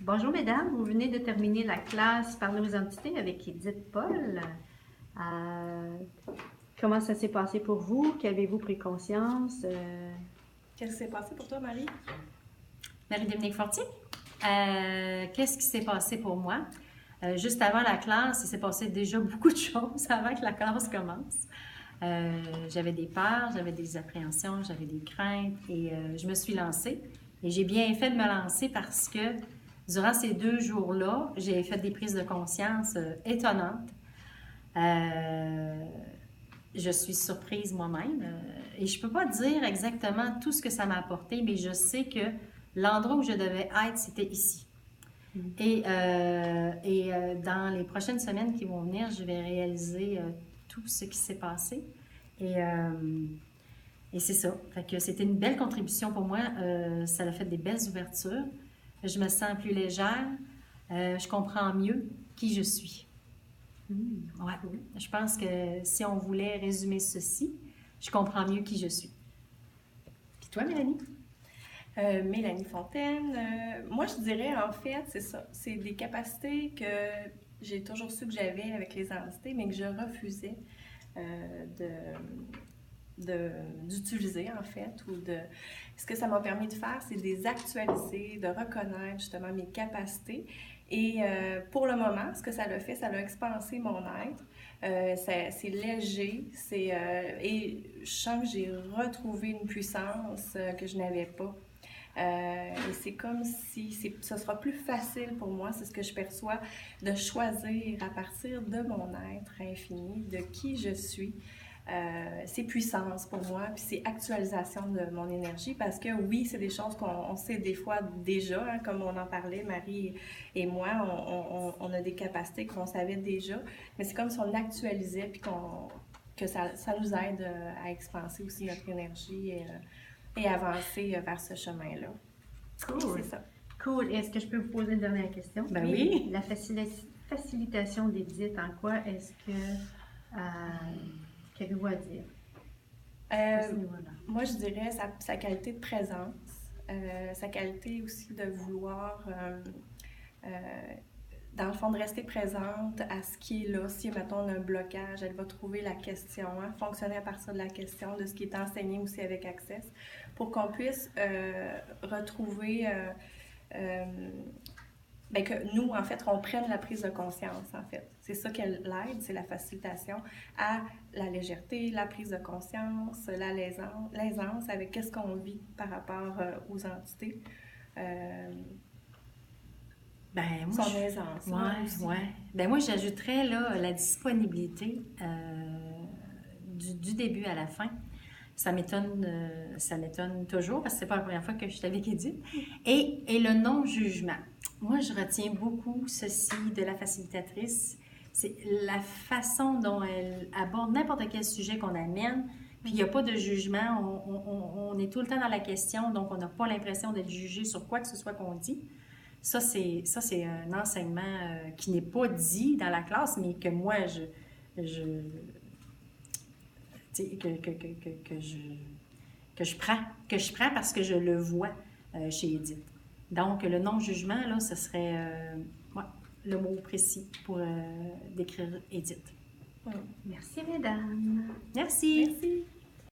Bonjour mesdames, vous venez de terminer la classe Parler aux entités avec Edith Paul. Euh, Comment ça s'est passé pour vous? Qu'avez-vous pris conscience? Qu'est-ce qui s'est passé pour toi, Marie? Marie-Dominique Fortier. Qu'est-ce qui s'est passé pour moi? Juste avant la classe, il s'est passé déjà beaucoup de choses avant que la classe commence. J'avais des peurs, j'avais des appréhensions, j'avais des craintes et je me suis lancée. Et j'ai bien fait de me lancer parce que durant ces 2 jours-là, j'ai fait des prises de conscience étonnantes. Je suis surprise moi-même et je ne peux pas dire exactement tout ce que ça m'a apporté, mais je sais que l'endroit où je devais être, c'était ici. Et dans les prochaines semaines qui vont venir, je vais réaliser tout ce qui s'est passé. Et c'est ça. Fait que c'était une belle contribution pour moi. Ça a fait des belles ouvertures. Je me sens plus légère. Je comprends mieux qui je suis. Ouais. Je pense que si on voulait résumer ceci, je comprends mieux qui je suis. Puis toi, Mélanie? Mélanie Fontaine. Moi, je dirais, en fait, c'est ça. C'est des capacités que j'ai toujours su que j'avais avec les entités, mais que je refusais d'utiliser, en fait. Ce que ça m'a permis de faire, c'est de les actualiser, de reconnaître justement mes capacités. Et pour le moment, ce que ça l'a fait, ça l'a expansé mon être. C'est léger, et je sens que j'ai retrouvé une puissance que je n'avais pas. Et c'est comme si ce sera plus facile pour moi, c'est ce que je perçois, de choisir à partir de mon être infini, de qui je suis. C'est puissance pour moi, puis c'est actualisation de mon énergie, parce que oui, c'est des choses qu'on sait des fois déjà, hein, comme on en parlait, Marie et moi, on a des capacités qu'on savait déjà, mais c'est comme si on actualisait, puis que ça nous aide à expanser aussi notre énergie et avancer vers ce chemin-là. Cool. C'est ça. Cool. Est-ce que je peux vous poser une dernière question? Ben oui. La facilitation d'Edith, en quoi est-ce que... qu'avez-vous à dire? Moi, je dirais sa qualité de présence, sa qualité aussi de vouloir, dans le fond, de rester présente à ce qui est là. Si, mettons, on a un blocage, elle va trouver la question, hein, fonctionner à partir de la question, de ce qui est enseigné aussi avec Access, pour qu'on puisse retrouver... que nous, en fait, on prenne la prise de conscience, en fait. C'est ça qu'elle l'aide, c'est la facilitation à la légèreté, la prise de conscience, l'aisance avec qu'est-ce qu'on vit par rapport aux entités. Son aisance. Ouais. Ben moi, j'ajouterais là, la disponibilité du début à la fin. Ça m'étonne toujours parce que c'est pas la première fois que je suis avec Edith. Et le non-jugement. Moi, je retiens beaucoup ceci de la facilitatrice. C'est la façon dont elle aborde n'importe quel sujet qu'on amène. Puis il n'y a pas de jugement. On est tout le temps dans la question, donc on n'a pas l'impression d'être jugé sur quoi que ce soit qu'on dit. Ça, c'est un enseignement qui n'est pas dit dans la classe, mais que moi, que je prends parce que je le vois chez Edith. Donc, le non-jugement, là, ce serait le mot précis pour décrire Edith. Merci, mesdames. Merci. Merci.